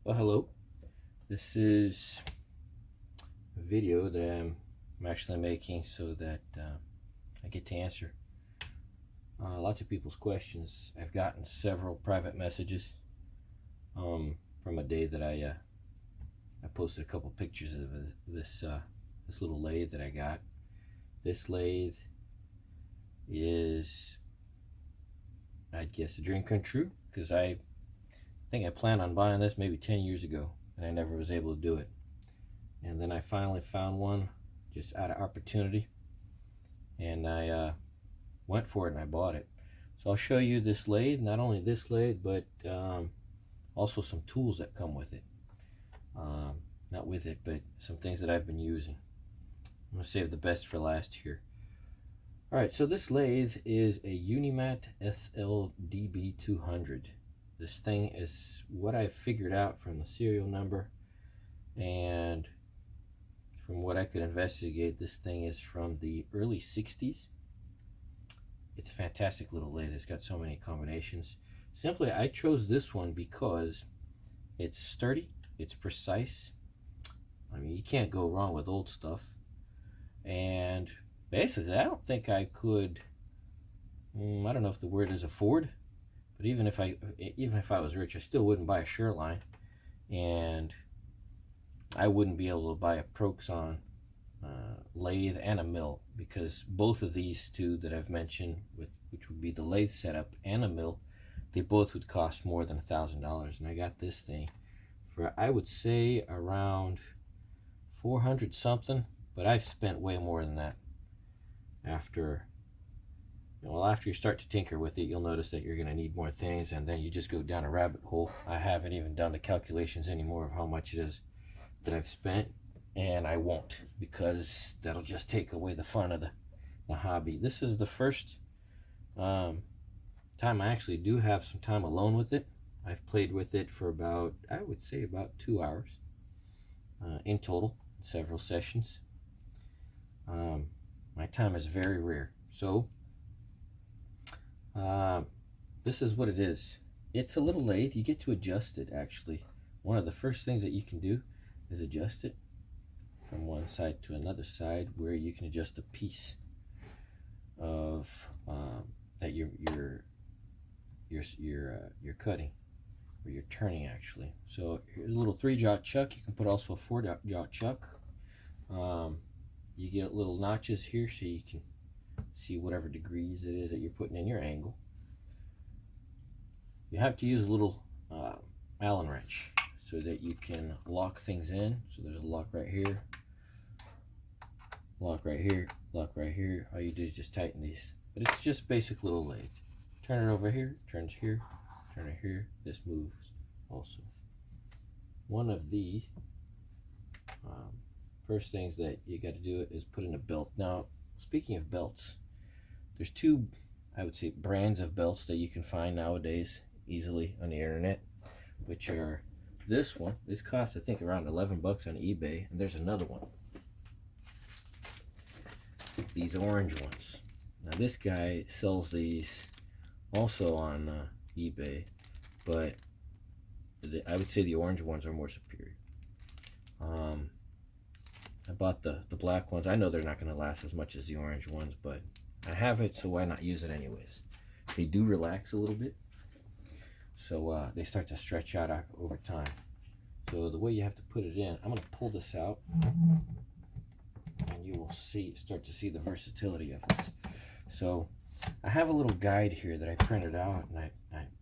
Well, hello. This is a video that I'm actually making so that I get to answer lots of people's questions. I've gotten several private messages from a day that I posted a couple pictures of this little lathe that I got. This lathe is, I'd guess, a dream come true, because I think I planned on buying this maybe 10 years ago and I never was able to do it. And then I finally found one just out of opportunity, and I went for it and I bought it. So I'll show you this lathe, not only this lathe, but also some tools that come with it. Not with it, but some things that I've been using. I'm going to save the best for last here. Alright, so this lathe is a Unimat DB 200. This thing is what I figured out from the serial number, and from what I could investigate, this thing is from the early 60s. It's a fantastic little lathe. It's got so many combinations. Simply, I chose this one because it's sturdy, it's precise. I mean, you can't go wrong with old stuff. And basically, I don't think I could, I don't know if the word is afford, but even if I was rich, I still wouldn't buy a Sherline, and I wouldn't be able to buy a Proxxon lathe and a mill, because both of these two that I've mentioned, which would be the lathe setup and a mill, they both would cost more than $1,000. And I got this thing for, I would say, around 400 something, but I've spent way more than that. After you start to tinker with it, you'll notice that you're going to need more things, and then you just go down a rabbit hole. I haven't even done the calculations anymore of how much it is that I've spent, and I won't, because that'll just take away the fun of the hobby. This is the first time I actually do have some time alone with it. I've played with it for about, I would say, about 2 hours in total, several sessions. My time is very rare, so this is what it is. It's a little lathe. You get to adjust it, actually. One of the first things that you can do is adjust it from one side to another side, where you can adjust the piece of that you're cutting, or you're turning, actually. So here's a little 3-jaw chuck. You can put also a 4-jaw chuck. You get little notches here so you can see whatever degrees it is that you're putting in your angle. You have to use a little Allen wrench so that you can lock things in. So there's a lock right here, lock right here, lock right here. All you do is just tighten these. But it's just basic little lathe. Turn it over here, turns here, turn it here. This moves also. One of the first things that you got to do is put in a belt. Now, speaking of belts, there's two, I would say, brands of belts that you can find nowadays easily on the internet, which are this one. This costs, I think, around 11 bucks on eBay, and there's another one, these orange ones. Now, this guy sells these also on eBay, but I would say the orange ones are more superior. I bought the black ones. I know they're not going to last as much as the orange ones, but I have it, so why not use it anyways? They do relax a little bit, so they start to stretch out over time. So the way you have to put it in, I'm going to pull this out, and you will start to see the versatility of this. So I have a little guide here that I printed out, and I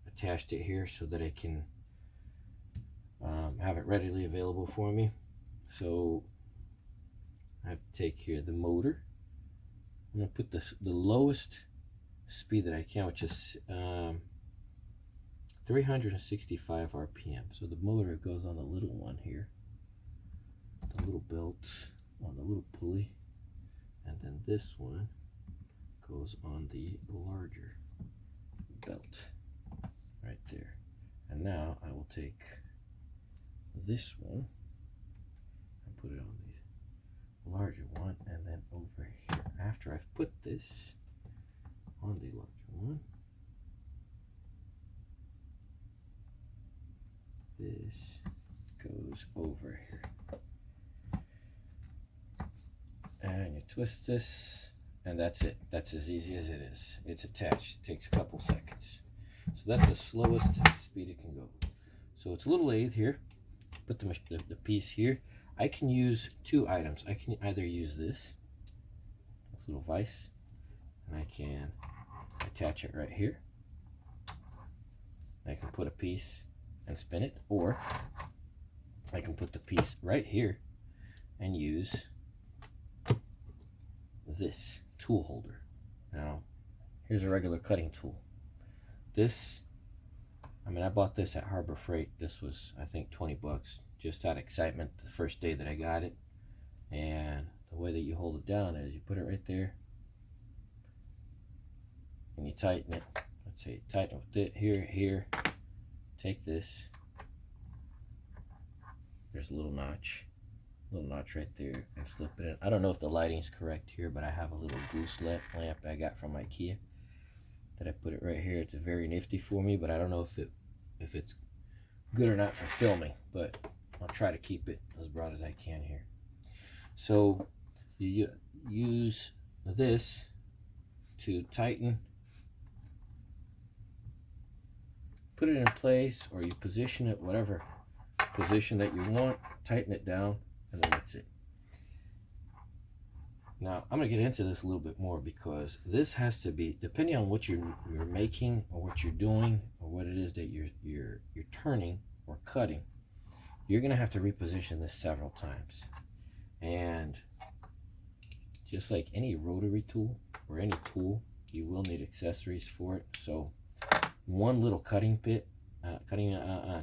attached it here so that I can have it readily available for me. So I have to take here the motor. I'm going to put the lowest speed that I can, which is 365 RPM. So the motor goes on the little one here, the little belt on the little pulley, and then this one goes on the larger belt right there. And now I will take this one and put it on the larger one, and then over here, after I've put this on the larger one, this goes over here. And you twist this, and that's it. That's as easy as it is. It's attached. It takes a couple seconds. So that's the slowest speed it can go. So it's a little lathe here. Put the piece here. I can use two items. I can either use this little vise, and I can attach it right here. I can put a piece and spin it, or I can put the piece right here and use this tool holder. Now, here's a regular cutting tool. This, I mean, I bought this at Harbor Freight. This was, I think, 20 bucks, just out of excitement the first day that I got it. And the way that you hold it down is you put it right there and you tighten it. Let's say tighten with it here. Take this. There's a little notch right there, and slip it in. I don't know if the lighting's correct here, but I have a little goose lamp I got from IKEA that I put it right here. It's very nifty for me, but I don't know if it's good or not for filming, but I'll try to keep it as broad as I can here. So you use this to tighten, put it in place, or you position it whatever position that you want, tighten it down, and then that's it. Now I'm going to get into this a little bit more, because this has to be, depending on what you're making or what you're doing or what it is that you're turning or cutting, you're going to have to reposition this several times. And just like any rotary tool or any tool, you will need accessories for it. So one little cutting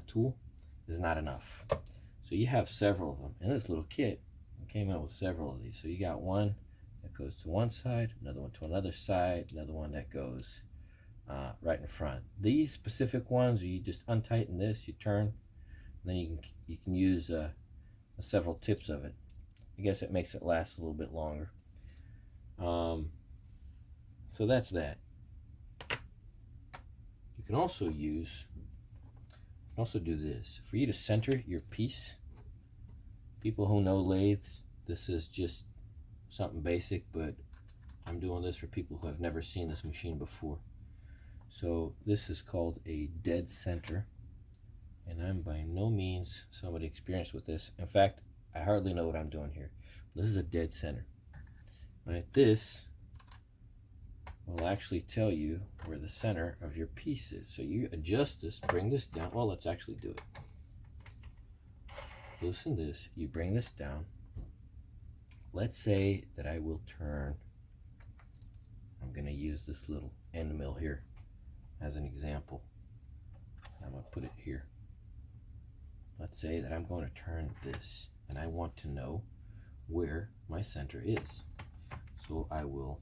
tool is not enough. So you have several of them. In this little kit, it came out with several of these. So you got one that goes to one side, another one to another side, another one that goes right in front. These specific ones, you just untighten this, you turn, and then you can use several tips of it. I guess it makes it last a little bit longer. So that's that. You can also do this. For you to center your piece, people who know lathes, this is just something basic, but I'm doing this for people who have never seen this machine before. So this is called a dead center, and I'm by no means somebody experienced with this. In fact, I hardly know what I'm doing here. This is a dead center. Right, this will actually tell you where the center of your piece is. So you adjust this, bring this down. Well, let's actually do it. Loosen this, you bring this down. Let's say that I will turn, I'm going to use this little end mill here as an example. I'm going to put it here. Let's say that I'm going to turn this, and I want to know where my center is. So I will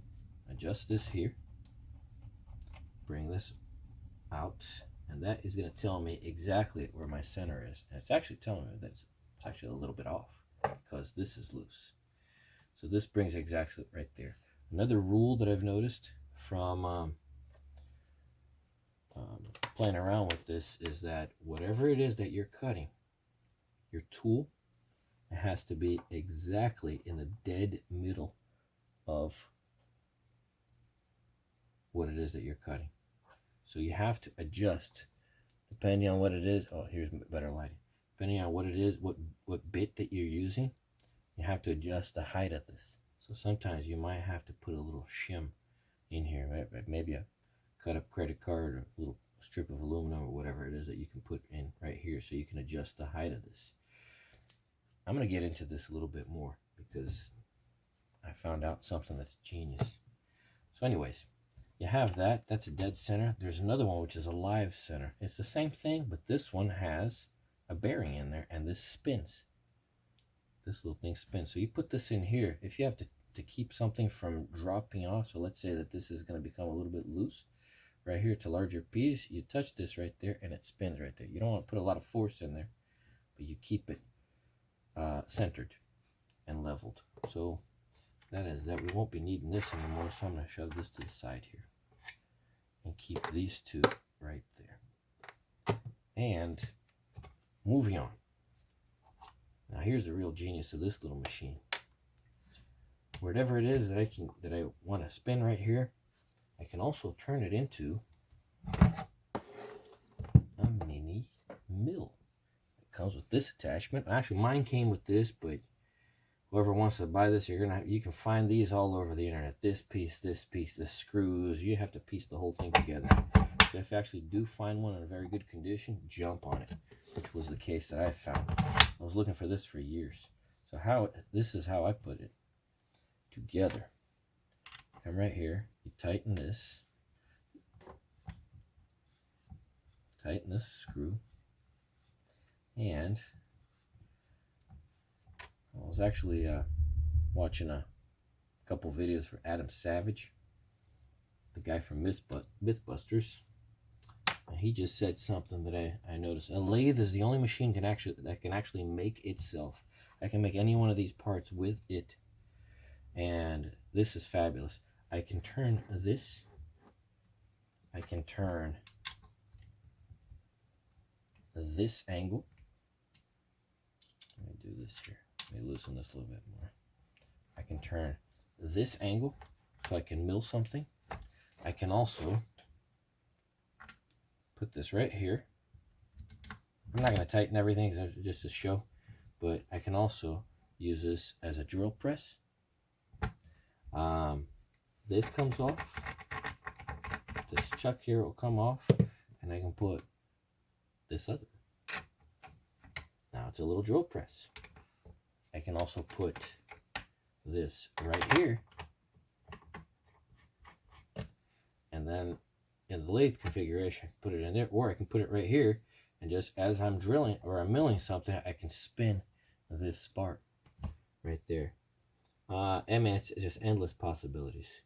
adjust this here, bring this out, and that is going to tell me exactly where my center is. And it's actually telling me that it's actually a little bit off because this is loose. So this brings exactly right there. Another rule that I've noticed from playing around with this is that whatever it is that you're cutting, your tool, it has to be exactly in the dead middle of what it is that you're cutting. So you have to adjust depending on what it is. Oh, here's better lighting. Depending on what it is, what bit that you're using, you have to adjust the height of this. So sometimes you might have to put a little shim in here, right? Maybe a cut up credit card or a little strip of aluminum or whatever it is that you can put in right here so you can adjust the height of this. I'm going to get into this a little bit more because I found out something that's genius. So anyways, you have that. That's a dead center. There's another one which is a live center. It's the same thing, but this one has a bearing in there, and this spins. This little thing spins. So you put this in here. If you have to keep something from dropping off, so let's say that this is going to become a little bit loose. Right here, it's a larger piece. You touch this right there, and it spins right there. You don't want to put a lot of force in there, but you keep it centered and leveled. So that is that. We won't be needing this anymore, so I'm going to shove this to the side here and keep these two right there. And moving on. Now here's the real genius of this little machine. Whatever it is that I want to spin right here, I can also turn it into a mini mill. It comes with this attachment. Actually, mine came with this, but whoever wants to buy this, you can find these all over the internet. This piece, the screws. You have to piece the whole thing together. So if you actually do find one in a very good condition, jump on it, which was the case that I found. I was looking for this for years. So this is how I put it together. Come right here, you tighten this screw, and I was actually watching a couple videos for Adam Savage, the guy from Mythbusters, and he just said something that I noticed. A lathe is the only machine that can actually make itself. I can make any one of these parts with it, and this is fabulous. I can turn this. I can turn this angle. Let me do this here. Let me loosen this a little bit more. I can turn this angle so I can mill something. I can also put this right here. I'm not going to tighten everything just to show, but I can also use this as a drill press. This comes off. This chuck here will come off, and I can put this other. Now it's a little drill press. I can also put this right here, and then in the lathe configuration, I can put it in there, or I can put it right here, and just as I'm drilling or I'm milling something, I can spin this spark right there. I mean, it's just endless possibilities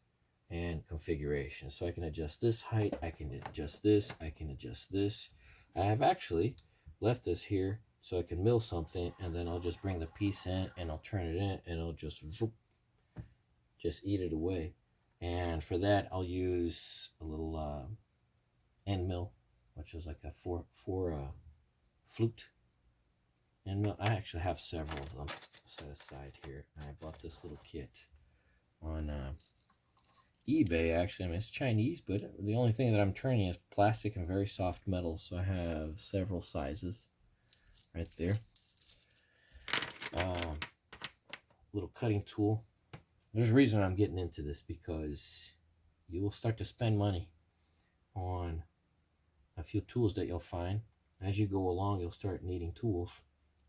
and configurations. So I can adjust this height, I can adjust this, I can adjust this. I have actually left this here so I can mill something, and then I'll just bring the piece in and I'll turn it in, and it'll just eat it away. And for that, I'll use a little end mill, which is like a four flute end mill. I actually have several of them set aside here, and I bought this little kit on eBay. Actually, I mean, it's Chinese, but the only thing that I'm turning is plastic and very soft metal, so I have several sizes right there. Little cutting tool. There's a reason I'm getting into this, because you will start to spend money on a few tools that you'll find. As you go along, you'll start needing tools,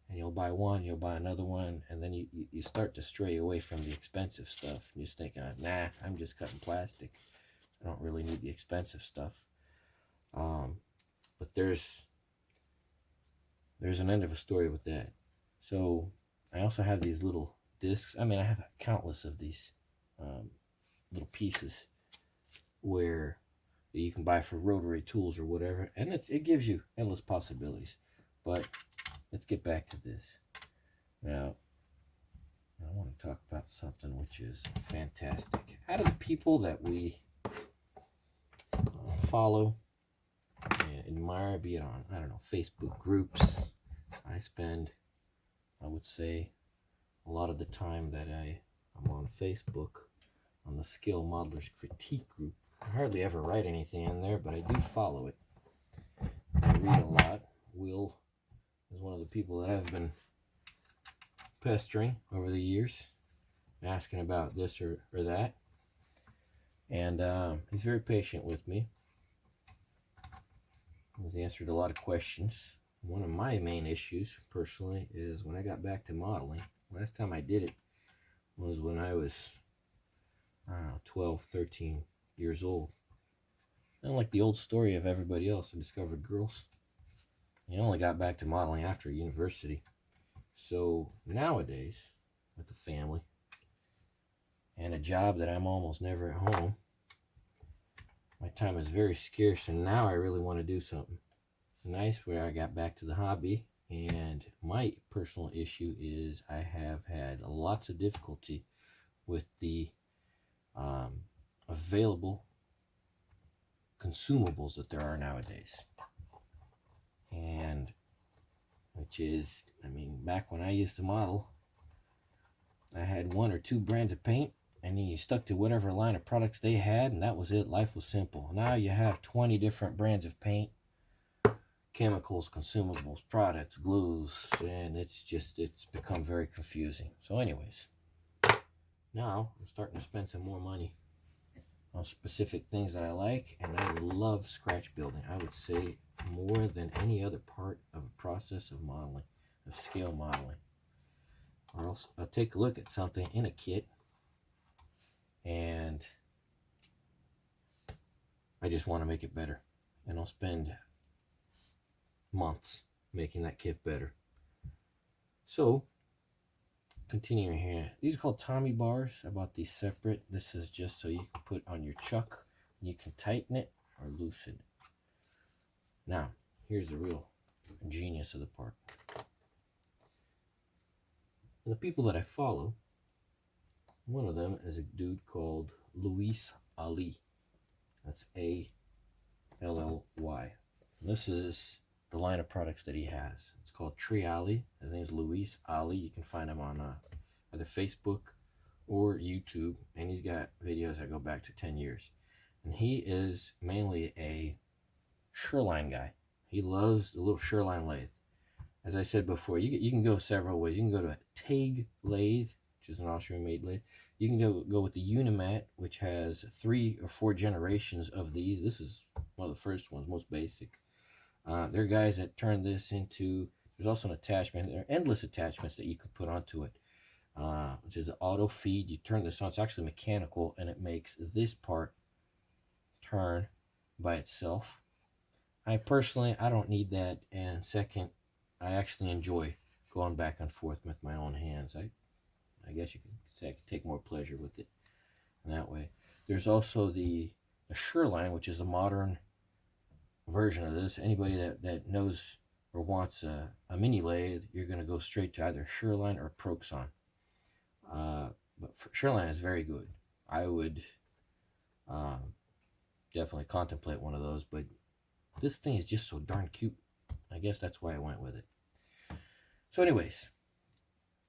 and you'll buy one, you'll buy another one, and then you start to stray away from the expensive stuff. You're just thinking, nah, I'm just cutting plastic. I don't really need the expensive stuff. But there's an end of a story with that. So I also have these little discs. I mean, I have countless of these little pieces where you can buy for rotary tools or whatever, and it gives you endless possibilities. But let's get back to this. Now, I want to talk about something which is fantastic. Out of the people that we follow and admire, be it on, I don't know, Facebook groups, I spend, I would say, a lot of the time that I'm on Facebook, on the Skill Modelers Critique group. I hardly ever write anything in there, but I do follow it. I read a lot. Will is one of the people that I've been pestering over the years, asking about this or that. And he's very patient with me. He's answered a lot of questions. One of my main issues, personally, is when I got back to modeling. Last time I did it was when I was, I don't know, 12, 13 years old. And like the old story of everybody else, I discovered girls. I only got back to modeling after university. So nowadays, with the family and a job that I'm almost never at home, my time is very scarce, and now I really want to do something nice where I got back to the hobby. And my personal issue is I have had lots of difficulty with the available consumables that there are nowadays. And let me which is, I mean, back when I used to model, I had 1 or 2 brands of paint, and then you stuck to whatever line of products they had, and that was it. Life was simple. Now you have 20 different brands of paint, chemicals, consumables, products, glues, and it's become very confusing. So anyways, now I'm starting to spend some more money on specific things that I like, and I love scratch building. I would say more than any other part of a process of modeling, of scale modeling. Or else I'll take a look at something in a kit and I just want to make it better, and I'll spend months making that kit better. So continuing here, these are called Tommy bars. I bought these separate. This is just so you can put on your chuck, you can tighten it or loosen it. Now here's the real genius of the part. And the people that I follow, one of them is a dude called Luis Ali. That's A-L-L-Y. This is the line of products that he has. It's called Tryally. His name's Luis Ali. You can find him on either Facebook or YouTube, and he's got videos that go back to 10 years. And he is mainly a Tryally guy. He loves the little Tryally lathe. As I said before, you can go several ways. You can go to a TAG lathe, which is an Austrian-made lathe. You can go with the Unimat, which has 3 or 4 generations of these. This is one of the first ones, most basic. There are guys that turn this into, there's also an attachment. There are endless attachments that you can put onto it, which is an auto feed. You turn this on, it's actually mechanical, and it makes this part turn by itself. I don't need that, and second, I actually enjoy going back and forth with my own hands. I guess you could say I could take more pleasure with it in that way. There's also the Tryally, which is a modern version of this. Anybody that knows or wants a mini lathe, you're going to go straight to either Tryally or Proxxon. But Tryally is very good. I would definitely contemplate one of those, but this thing is just so darn cute. I guess that's why I went with it. So anyways,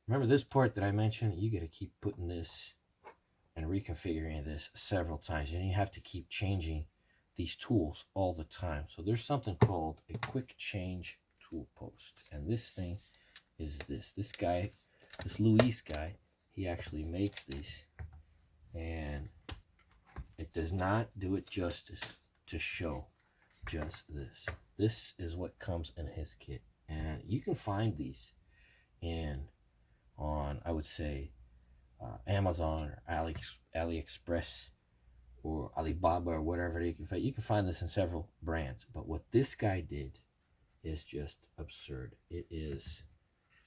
remember this part that I mentioned? You got to keep putting this and reconfiguring this several times, and you have to keep changing these tools all the time. So there's something called a quick change tool post, and this thing is this guy, this Luis guy, he actually makes these, and it does not do it justice to show just this. This is what comes in his kit, and you can find these on I would say Amazon or AliExpress or Alibaba or whatever. You can find this in several brands, but what this guy did is just absurd. It is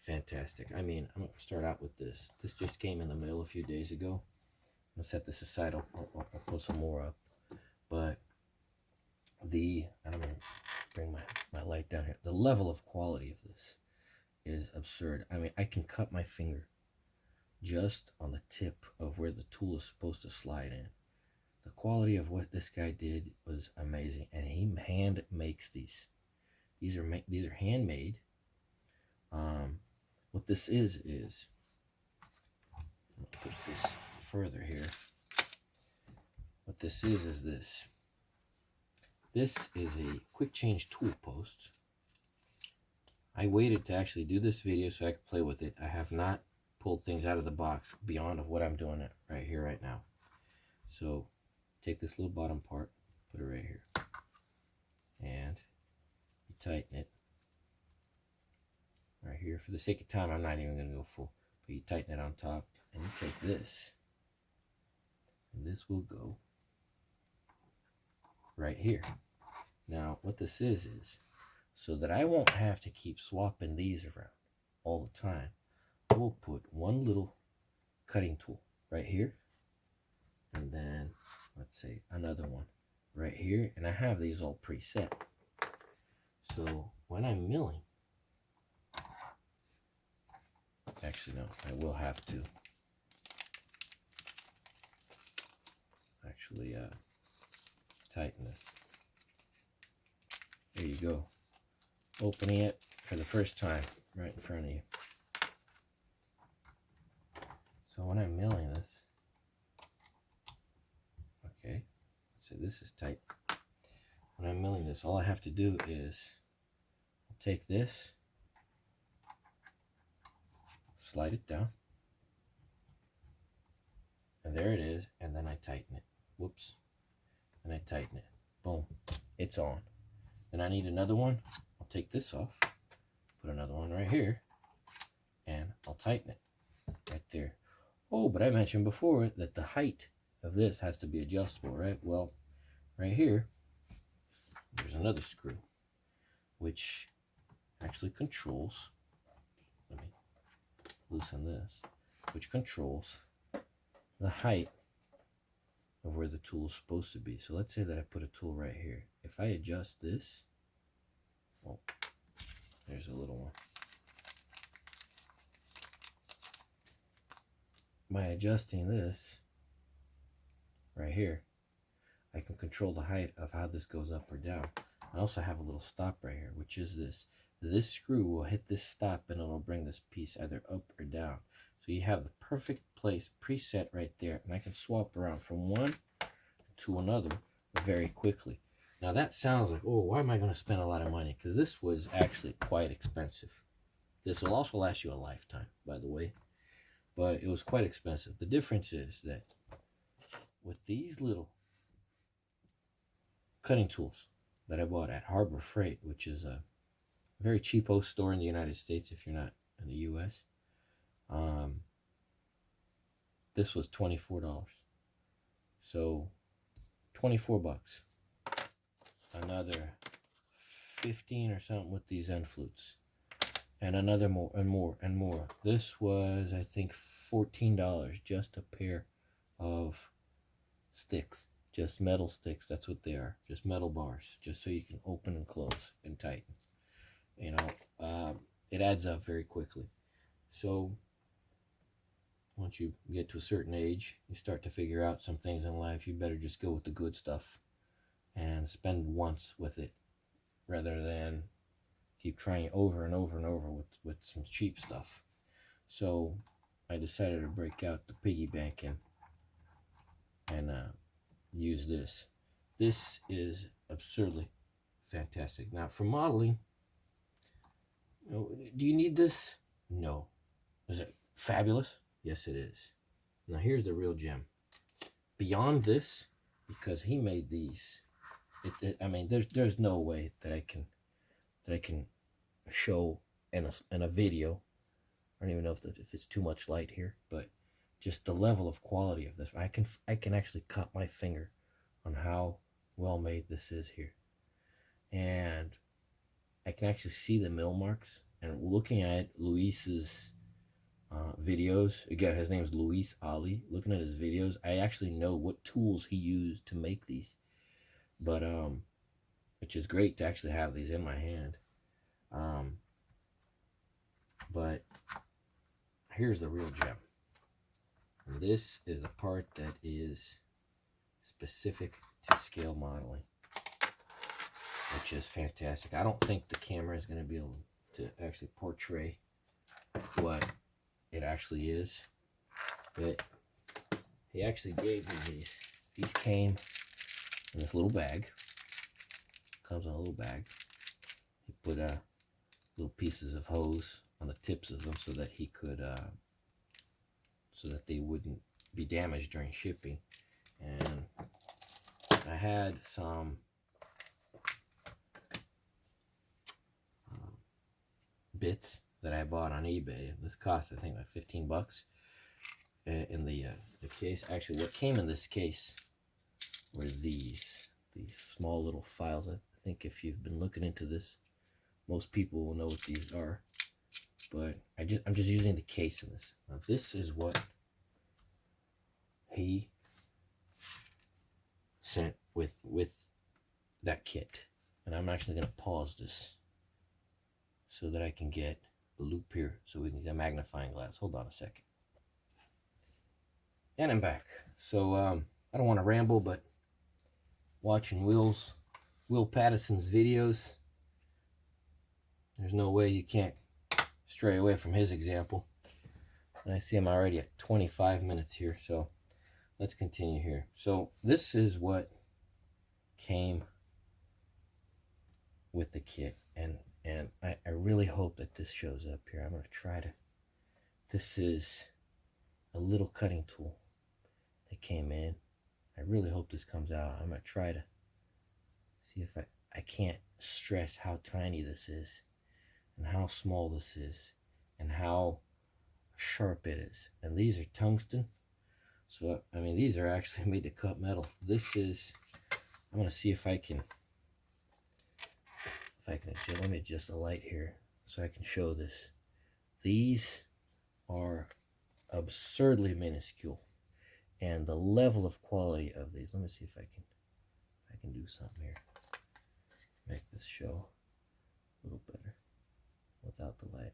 fantastic. I mean, I'm gonna start out with this. This just came in the mail a few days ago. I'm gonna set this aside. I'll put some more up, but I'm gonna bring my light down here. The level of quality of this is absurd. I mean, I can cut my finger just on the tip of where the tool is supposed to slide in. The quality of what this guy did was amazing, and he hand makes these. These are handmade. What this is I'll push this further here. What this is this. This is a quick change tool post. I waited to actually do this video so I could play with it. I have not pulled things out of the box beyond of what I'm doing right here, right now. So take this little bottom part, put it right here, and you tighten it right here. For the sake of time, I'm not even going to go full, but you tighten it on top, and you take this, and this will go right here. Now, what this is so that I won't have to keep swapping these around all the time, I will put one little cutting tool right here, and then let's say another one right here, and I have these all preset. So when I'm milling, actually no, I will have to actually tighten this. There you go. Opening it for the first time. right in front of you. So when I'm milling this, okay, so this is tight. When I'm milling this, all I have to do is take this, slide it down, and there it is, and then I tighten it. Whoops. And I tighten it. Boom. It's on. Then I need another one. I'll take this off, put another one right here, and I'll tighten it right there. Oh, but I mentioned before that the height of this has to be adjustable, right? Well, right here, there's another screw, which actually controls, let me loosen this, which controls the height of where the tool is supposed to be. So let's say that I put a tool right here. If I adjust this, oh, there's a little one. By adjusting this right here, I can control the height of how this goes up or down. I also have a little stop right here, which is this. This screw will hit this stop and it'll bring this piece either up or down. So you have the perfect place preset right there, and I can swap around from one to another very quickly. Now that sounds like, oh, why am I going to spend a lot of money? Because this was actually quite expensive. This will also last you a lifetime, by the way, but it was quite expensive. The difference is that with these little cutting tools that I bought at Harbor Freight, which is a very cheapo store in the United States if you're not in the US, this was $24. So 24 bucks. Another 15 or something with these end flutes. And another more and more and more. This was, I think, $14, just a pair of sticks. Just metal sticks, that's what they are. Just metal bars, just so you can open and close and tighten. You know, it adds up very quickly. So once you get to a certain age, you start to figure out some things in life. You better just go with the good stuff and spend once with it rather than keep trying over and over and over with some cheap stuff. So I decided to break out the piggy bank and use this. This is absurdly fantastic. Now for modeling, do you need this? No. Is it fabulous? Yes, it is. Now here's the real gem. Beyond this, because he made these, I mean, there's no way that I can show in a video. I don't even know if it's too much light here, but just the level of quality of this. I can actually cut my finger on how well made this is here, and I can actually see the mill marks. And looking at Luis's videos, again, his name is Luis Ali. Looking at his videos, I actually know what tools he used to make these. But which is great to actually have these in my hand. But here's the real gem. And this is the part that is specific to scale modeling, which is fantastic. I don't think the camera is going to be able to actually portray what it actually is, but he actually gave me these. These came in this little bag. Comes in a little bag. He put little pieces of hose on the tips of them so that he could, so that they wouldn't be damaged during shipping. And I had some bits that I bought on eBay. This cost, I think, like 15 bucks in the case. Actually, what came in this case were these small little files. I think if you've been looking into this, most people will know what these are. But I'm just using the case in this. Now, this is what he sent with that kit. And I'm actually going to pause this so that I can get the loop here so we can get a magnifying glass. Hold on a second. And I'm back. So I don't want to ramble, but watching Will Patterson's videos, there's no way you can't stray away from his example. And I see I'm already at 25 minutes here, so let's continue here. So this is what came with the kit, and I really hope that this shows up here. I'm going to try to. This is a little cutting tool that came in. I really hope this comes out. I'm going to try to see if I can't stress how tiny this is, and how small this is, and how sharp it is. And these are tungsten, so I mean these are actually made to cut metal. This is, I'm going to see if I can adjust, let me adjust the light here so I can show this. These are absurdly minuscule, and the level of quality of these, let me see if I can do something here, make this show a little better without the light.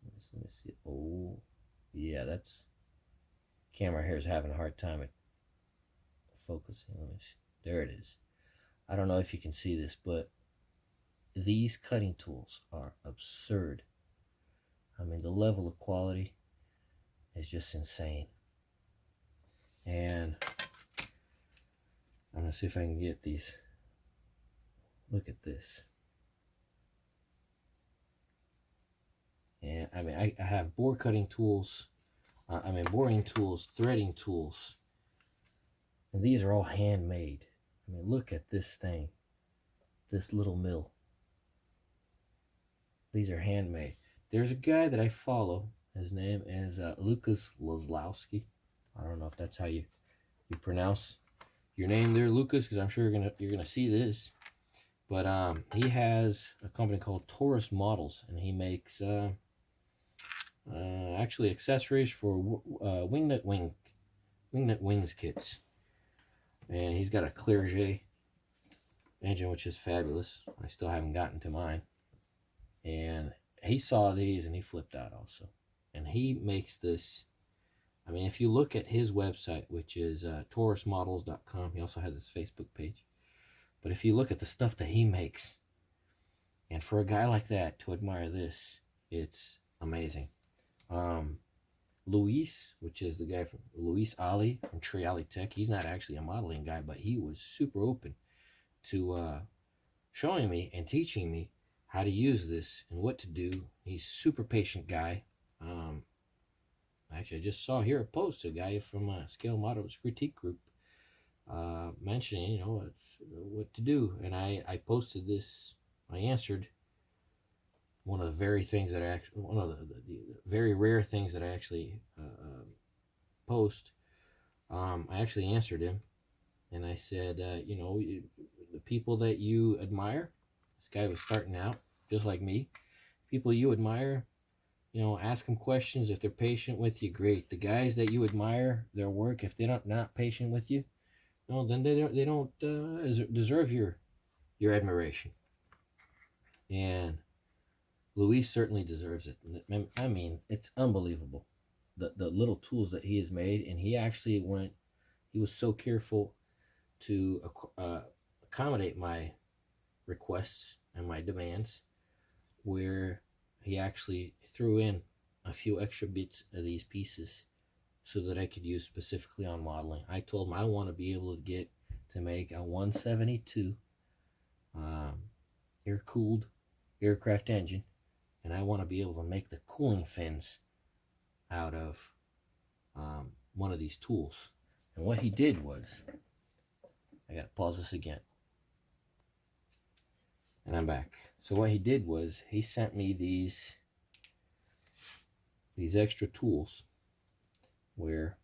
Let me see. Oh yeah, that's, camera here is having a hard time at focusing. There it is. I don't know if you can see this, but these cutting tools are absurd. I mean, the level of quality is just insane. And I'm gonna see if I can get these. Look at this. And I mean, I have bore cutting tools, boring tools, threading tools, and these are all handmade. I mean, look at this thing, this little mill. These are handmade. There's a guy that I follow. His name is Lucas Lazlowski. I don't know if that's how you pronounce your name there, Lucas, because I'm sure you're gonna see this. But he has a company called Taurus Models, and he makes actually accessories for winglet wings kits. And he's got a Clerget engine, which is fabulous. I still haven't gotten to mine. And he saw these and he flipped out also. And he makes this, I mean, if you look at his website, which is taurusmodels.com, he also has his Facebook page. But if you look at the stuff that he makes, and for a guy like that to admire this, it's amazing. Luis, which is the guy from Luis Ali from Tryally Tech, he's not actually a modeling guy, but he was super open to showing me and teaching me how to use this and what to do. He's a super patient guy. Actually, I just saw here a post, a guy from Scale Models Critique Group mentioning, you know, what to do. And I posted this, I answered one of the very things that one of the very rare things that I actually post. I actually answered him, and I said, you know, the people that you admire, this guy was starting out just like me, people you admire, you know, ask them questions. If they're patient with you, great. The guys that you admire their work, if they're not patient with you, no, then they don't deserve your admiration. And Luis certainly deserves it. I mean, it's unbelievable, the little tools that he has made. And he actually he was so careful to accommodate my requests and my demands, where he actually threw in a few extra bits of these pieces so that I could use specifically on modeling. I told him I want to be able to make a 172 air-cooled aircraft engine, and I want to be able to make the cooling fins out of one of these tools. And what he did was, I gotta pause this again, and I'm back. So what he did was, he sent me these extra tools, where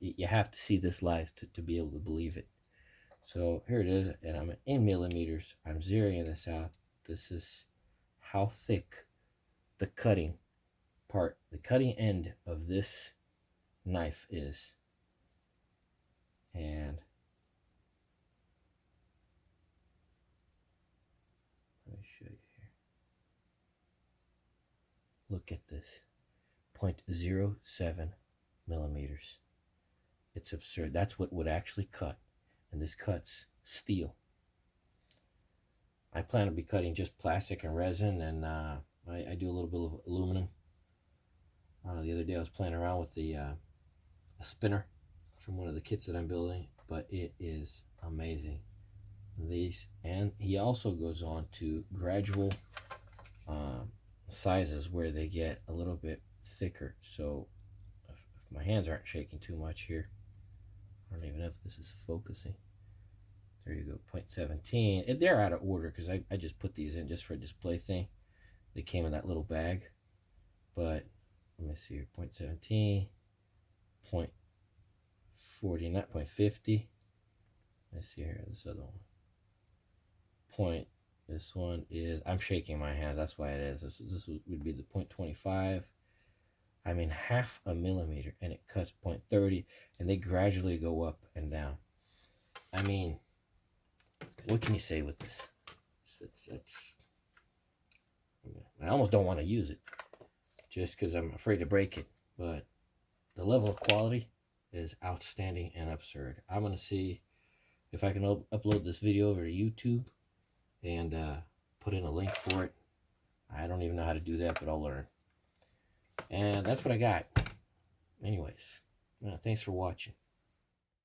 you have to see this live to be able to believe it. So here it is, and I'm in millimeters. I'm zeroing this out. This is how thick the cutting part, the cutting end of this knife is. And let me show you here. Look at this, 0.07 millimeters. It's absurd. That's what would actually cut, and this cuts steel. I plan to be cutting just plastic and resin, and I do a little bit of aluminum. The other day I was playing around with the a spinner from one of the kits that I'm building, but it is amazing. These, and he also goes on to gradual sizes where they get a little bit thicker. So if my hands aren't shaking too much here, I don't even know if this is focusing. There you go, 0.17. They're out of order because I just put these in just for a display thing. They came in that little bag. But let me see here, 0.17, 0.40, not 0.50. Let's see here, this other one. This one is, I'm shaking my hand, that's why it is. This would be the 0.25. I mean, half a millimeter, and it cuts 0.30, and they gradually go up and down. I mean, what can you say with this? I almost don't want to use it just because I'm afraid to break it, but the level of quality is outstanding and absurd. I'm going to see if I can upload this video over to YouTube and put in a link for it. I don't even know how to do that, but I'll learn. And that's what I got. Anyways, thanks for watching.